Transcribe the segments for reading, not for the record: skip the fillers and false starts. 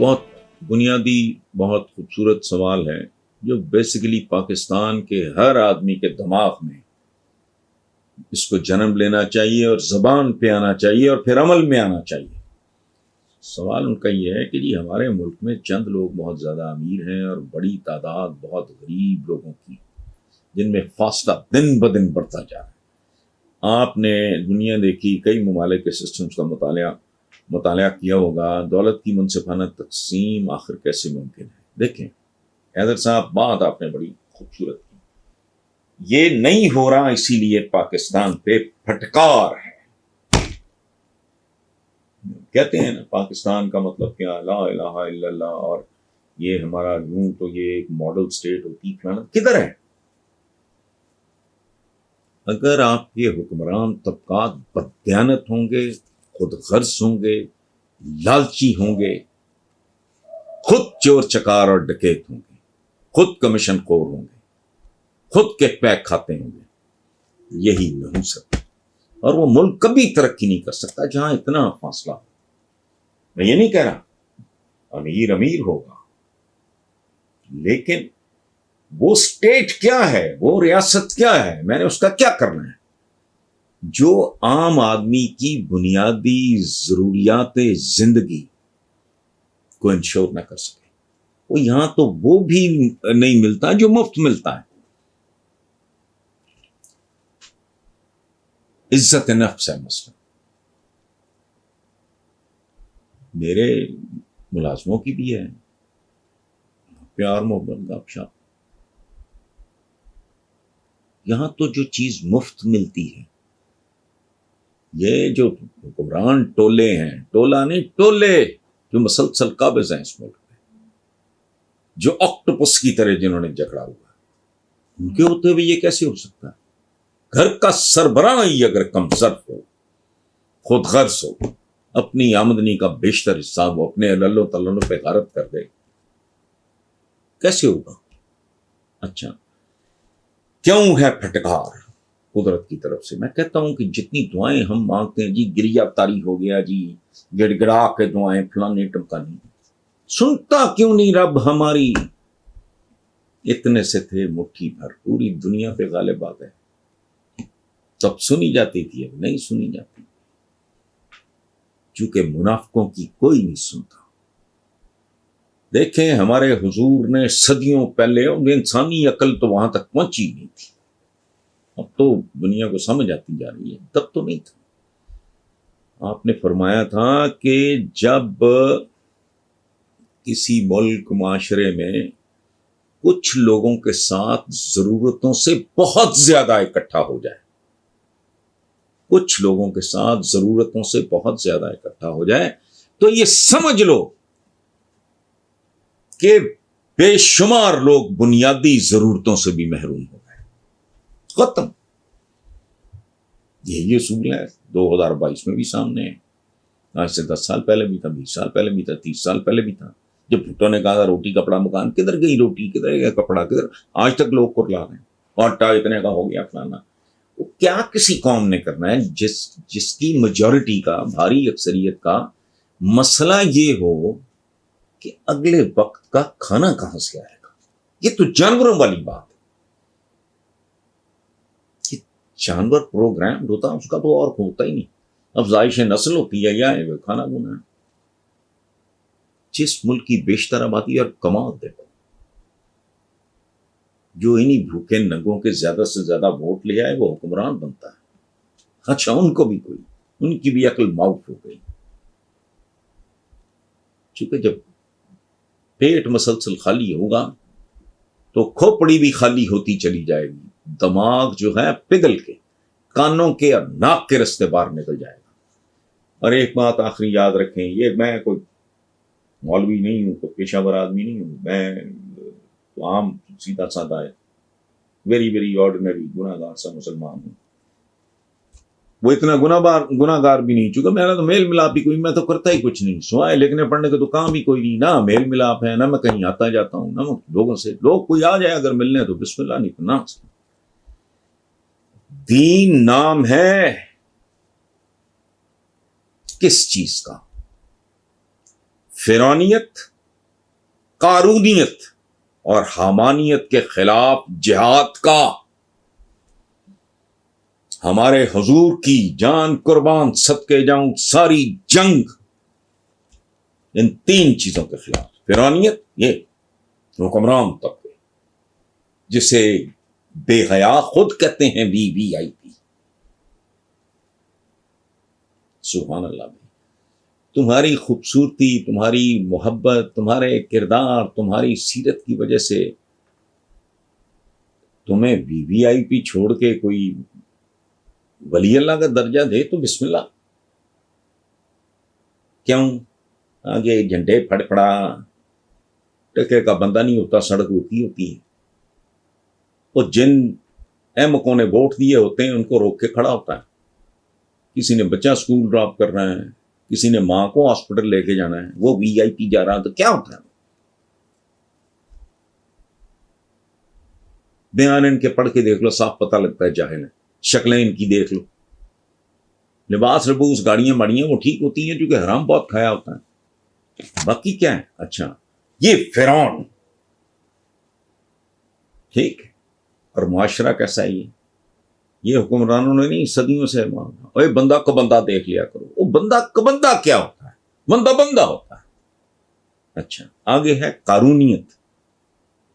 بہت بنیادی بہت خوبصورت سوال ہے جو بیسیکلی پاکستان کے ہر آدمی کے دماغ میں اس کو جنم لینا چاہیے اور زبان پہ آنا چاہیے اور پھر عمل میں آنا چاہیے۔ سوال ان کا یہ ہے کہ جی ہمارے ملک میں چند لوگ بہت زیادہ امیر ہیں اور بڑی تعداد بہت غریب لوگوں کی، جن میں فاصلہ دن بدن بڑھتا جا رہا ہے۔ آپ نے دنیا دیکھی، کئی ممالک کے سسٹمز کا مطالعہ کیا ہوگا، دولت کی منصفانہ تقسیم آخر کیسے ممکن ہے۔ دیکھیں حیدر صاحب، بات آپ نے بڑی خوبصورت کی، یہ نہیں ہو رہا اسی لیے پاکستان پہ پھٹکار ہے۔ کہتے ہیں نا پاکستان کا مطلب کیا، لا الہ الا اللہ، اور یہ ہمارا یوں تو یہ ایک ماڈل سٹیٹ ہوتی فلانا، کدھر ہے؟ اگر آپ کے حکمران طبقات بددیانت ہوں گے، خود غرض ہوں گے، لالچی ہوں گے، خود چور چکار اور ڈکیت ہوں گے، خود کمیشن خور ہوں گے، خود کے پیک کھاتے ہوں گے، یہی نحوست، اور وہ ملک کبھی ترقی نہیں کر سکتا جہاں اتنا فاصلہ ہو۔ میں یہ نہیں کہہ رہا امیر ہوگا، لیکن وہ سٹیٹ کیا ہے، وہ ریاست کیا ہے، میں نے اس کا کیا کرنا ہے جو عام آدمی کی بنیادی ضروریات زندگی کو انشور نہ کر سکے۔ وہ یہاں تو وہ بھی نہیں ملتا جو مفت ملتا ہے۔ عزت نفس ہے مسئلہ۔ میرے ملازموں کی بھی ہے، پیار محبت گپ شپ۔ یہاں تو جو چیز مفت ملتی ہے، یہ جو حکمران ٹولے ہیں، ٹولہ نہیں ٹولے، جو مسلسل قابض ہیں اس ملک میں، جو آکٹوپس کی طرح جنہوں نے جکڑا ہوا ہے، ان کے ہوتے ہوئے یہ کیسے ہو سکتا ہے؟ گھر کا سربراہ ہی اگر کم ظرف ہو، خود غرض ہو، اپنی آمدنی کا بیشتر حصہ وہ اپنے للو تلنو پہ غارت کر دے، کیسے ہوگا؟ اچھا، کیوں ہے پھٹکار قدرت کی طرف سے؟ میں کہتا ہوں کہ جتنی دعائیں ہم مانگتے ہیں، جی گریا تاری ہو گیا، جی گڑ گڑا کے دعائیں فلانے ٹمکانی، سنتا کیوں نہیں رب ہماری؟ اتنے سے تھے مٹھی بھر، پوری دنیا پہ غالب آ گئے۔ تب سنی جاتی تھی، اب نہیں سنی جاتی، چونکہ منافقوں کی کوئی نہیں سنتا۔ دیکھیں ہمارے حضور نے صدیوں پہلے، انسانی عقل تو وہاں تک پہنچی نہیں تھی، اب تو دنیا کو سمجھ آتی جا رہی ہے، تب تو نہیں تھا۔ آپ نے فرمایا تھا کہ جب کسی ملک معاشرے میں کچھ لوگوں کے ساتھ ضرورتوں سے بہت زیادہ اکٹھا ہو جائے، کچھ لوگوں کے ساتھ ضرورتوں سے بہت زیادہ اکٹھا ہو جائے، تو یہ سمجھ لو کہ بے شمار لوگ بنیادی ضرورتوں سے بھی محروم ہو گئے، ختم۔ یہی اصول ہے، 2022 میں بھی سامنے ہے، آج سے 10 سال پہلے بھی تھا، 20 سال پہلے بھی تھا، 30 سال پہلے بھی تھا۔ جب بھٹو نے کہا روٹی کپڑا مکان، کدھر گئی روٹی، کدھر گیا کپڑا، کدھر؟ آج تک لوگ کو لا رہے ہیں، آٹا اتنے کا ہو گیا فلانا۔ وہ کیا کسی قوم نے کرنا ہے جس کی میجورٹی کا، بھاری اکثریت کا مسئلہ یہ ہو کہ اگلے وقت کا کھانا کہاں سے آئے گا؟ یہ تو جانوروں والی بات ہے۔ جانور پروگرام ہوتا، اس کا تو اور ہوتا ہی نہیں، افزائش نسل ہوتی ہے یا کھانا گنا ہے۔ جس ملک کی بیشتر آبادی، اور کمال دیکھو، جو انہی بھوکے ننگوں کے زیادہ سے زیادہ ووٹ لے آئے وہ حکمران بنتا ہے۔ اچھا، ان کو بھی کوئی، ان کی بھی عقل معاف ہو گئی، چونکہ جب پیٹ مسلسل خالی ہوگا تو کھوپڑی بھی خالی ہوتی چلی جائے گی، دماغ جو ہے پگھل کے کانوں کے اور ناک کے رستے باہر نکل جائے گا۔ اور ایک بات آخری یاد رکھیں، یہ میں کوئی مولوی نہیں ہوں، کوئی پیشہ ور آدمی نہیں ہوں، میں تو عام سیدھا سادہ ہے، ویری ویری آرڈینری گناہ گار سا مسلمان ہوں۔ وہ اتنا گناہ گار بھی نہیں، چونکہ میرا تو میل ملاپ ہی کوئی، میں تو کرتا ہی کچھ نہیں، سوائے لکھنے پڑھنے کے تو کام ہی کوئی نہیں، نہ میل ملاپ ہے، نہ میں کہیں آتا جاتا ہوں، نہ لوگوں سے، لوگ کوئی آ جائے اگر ملنے تو بسم اللہ، نہیں تو نہ۔ دین نام ہے کس چیز کا؟ فرعونیت، قارونیت اور حامانیت کے خلاف جہاد کا ہمارے حضور کی جان قربان صدقے جاؤں ساری جنگ ان تین چیزوں کے خلاف. فرعونیت یہ حکمران طبقے جسے بے حیا خود کہتے ہیں VIP. سبحان اللہ بھائی، تمہاری خوبصورتی، تمہاری محبت، تمہارے کردار، تمہاری سیرت کی وجہ سے تمہیں VIP چھوڑ کے کوئی ولی اللہ کا درجہ دے تو بسم اللہ. کیوں؟ آگے جھنڈے پھڑ پڑا، ٹکے کا بندہ نہیں ہوتا، سڑک ہوتی ہے. وہ جن احمقوں نے ووٹ دیے ہوتے ہیں ان کو روک کے کھڑا ہوتا ہے. کسی نے بچہ اسکول ڈراپ کرنا ہے، کسی نے ماں کو ہاسپٹل لے کے جانا ہے، وہ VIP جا رہا تو کیا ہوتا ہے؟ بیان ان کے پڑھ کے دیکھ لو، صاف پتہ لگتا ہے جاہل ہے. شکلیں ان کی دیکھ لو، لباس لبوس گاڑیاں باڑیاں وہ ٹھیک ہوتی ہیں کیونکہ حرام بہت کھایا ہوتا ہے، باقی کیا ہے؟ اچھا یہ فرعون ٹھیک ہے. اور معاشرہ کیسا ہے؟ یہ حکمرانوں نے نہیں صدیوں سے مانگا. اوے بندہ کو بندہ دیکھ لیا کرو. وہ بندہ کو بندہ کیا ہوتا ہے؟ بندہ بندہ ہوتا ہے. اچھا آگے ہے قارونیت،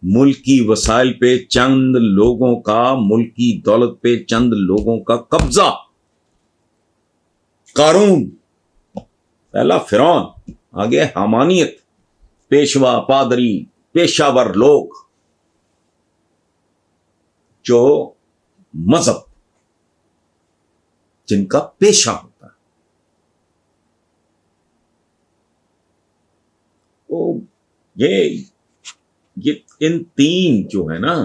ملکی وسائل پہ چند لوگوں کا، ملکی دولت پہ چند لوگوں کا قبضہ. قارون پہلا فرعون. آگے حامانیت، پیشوا پادری پیشہ ور لوگ جو مذہب جن کا پیشہ ہوتا ہے. یہ ان تین جو ہے نا،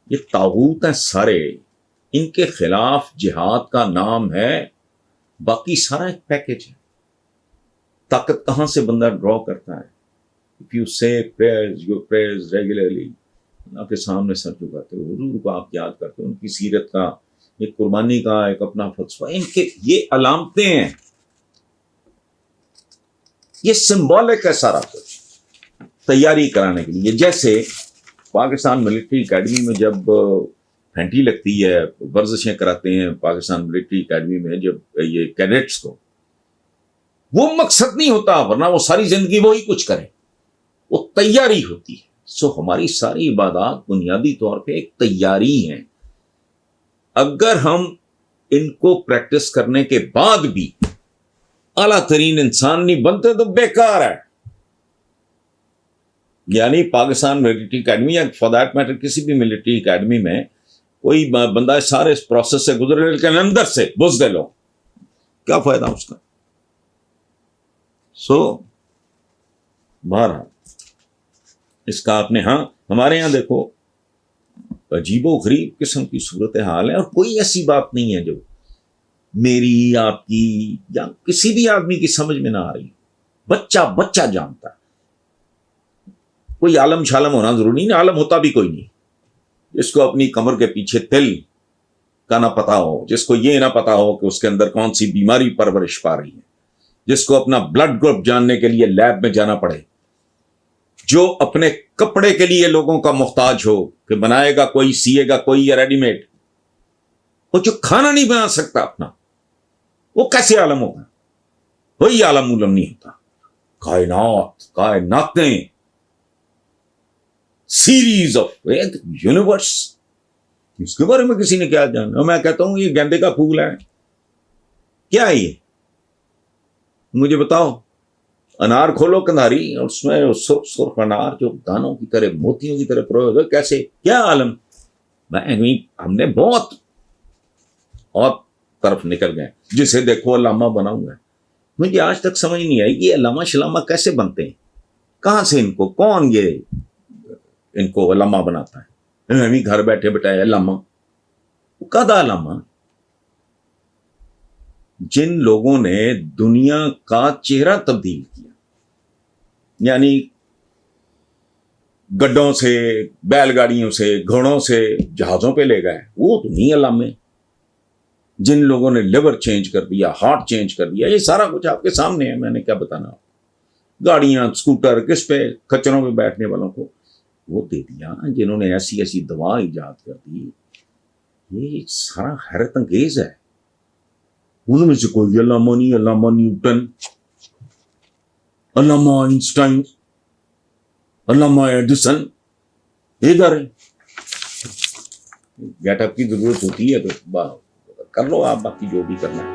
یہ طاغوت ہیں سارے. ان کے خلاف جہاد کا نام ہے، باقی سارا ایک پیکج ہے. طاقت کہاں سے بندہ ڈرا کرتا ہے؟ If you say prayers, your prayers regularly، اللہ کے سامنے سر جھکاتے ہو، حضور کو آپ یاد کرتے ہو، ان کی سیرت کا، ایک قربانی کا ایک اپنا فلسفہ. ان کے یہ علامتیں ہیں، یہ سمبولک ہے سارا کچھ تیاری کرانے کے لیے. جیسے پاکستان ملٹری اکیڈمی میں جب گھنٹی لگتی ہے، ورزشیں کراتے ہیں پاکستان ملٹری اکیڈمی میں جب یہ کیڈٹس کو، وہ مقصد نہیں ہوتا، ورنہ وہ ساری زندگی وہی کچھ کریں، وہ تیاری ہوتی ہے. سو ہماری ساری عبادات بنیادی طور پہ ایک تیاری ہیں. اگر ہم ان کو پریکٹس کرنے کے بعد بھی اعلیٰ ترین انسان نہیں بنتے تو بیکار ہے. یعنی پاکستان ملٹری اکیڈمی یا فار دیٹ میٹر کسی بھی ملٹری اکیڈمی میں کوئی بندہ سارے اس پروسیس سے گزرے لیکن اندر سے بزدل ہو، کیا فائدہ اس کا؟ سو بہرحال اس کا آپ نے، ہاں ہمارے یہاں دیکھو عجیب و غریب قسم کی صورتحال ہے، اور کوئی ایسی بات نہیں ہے جو میری، آپ کی یا کسی بھی آدمی کی سمجھ میں نہ آ رہی. بچہ جانتا ہے. کوئی عالم شالم ہونا ضروری نہیں، عالم ہوتا بھی کوئی نہیں. جس کو اپنی کمر کے پیچھے تل کا نہ پتا ہو، جس کو یہ نہ پتا ہو کہ اس کے اندر کون سی بیماری پرورش پا رہی ہے، جس کو اپنا بلڈ گروپ جاننے کے لیے لیب میں جانا پڑے، جو اپنے کپڑے کے لیے لوگوں کا محتاج ہو کہ بنائے گا کوئی، سیے گا کوئی یا ریڈی میڈ، وہ جو کھانا نہیں بنا سکتا اپنا، وہ کیسے عالم ہوگا؟ کوئی عالم علم نہیں ہوتا. کائناتیں، سیریز آف یونیورس، اس کے بارے میں کسی نے کیا جانا؟ میں کہتا ہوں یہ گیندے کا پھول ہے. کیا ہے یہ؟ مجھے بتاؤ. انار کھولو کندھاری، اور اس میں سرخ انار جو دانوں کی طرح، موتیوں کی طرح پروئے ہوئے، کیسے؟ کیا عالم؟ ہم نے بہت طرف نکل گئے. جسے دیکھو علامہ بناؤں گا. مجھے آج تک سمجھ نہیں آئی کہ علامہ شلامہ کیسے بنتے ہیں، کہاں سے ان کو، کون یہ ان کو علامہ بناتا ہے؟ ہمیں گھر بیٹھے بٹھائے علامہ. کدا علامہ؟ جن لوگوں نے دنیا کا چہرہ تبدیل کیا، یعنی گڈوں سے، بیل گاڑیوں سے، گھوڑوں سے جہازوں پہ لے گئے، وہ تو نہیں علامے. جن لوگوں نے لیور چینج کر دیا، ہارٹ چینج کر دیا، یہ سارا کچھ آپ کے سامنے ہے، میں نے کیا بتانا. گاڑیاں اسکوٹر کس پہ کچروں پہ بیٹھنے والوں کو وہ دے دیا، جنہوں نے ایسی ایسی دوا ایجاد کر دی. یہ سارا حیرت انگیز ہے. ان میں سے کوئی علامہ نہیں، علامہ نیوٹن، علامہ آئنسٹائن، علامہ ایڈیسن ادھر ہے. گیٹ اپ کی ضرورت ہوتی ہے تو کر لو آپ باقی جو بھی کرنا ہے.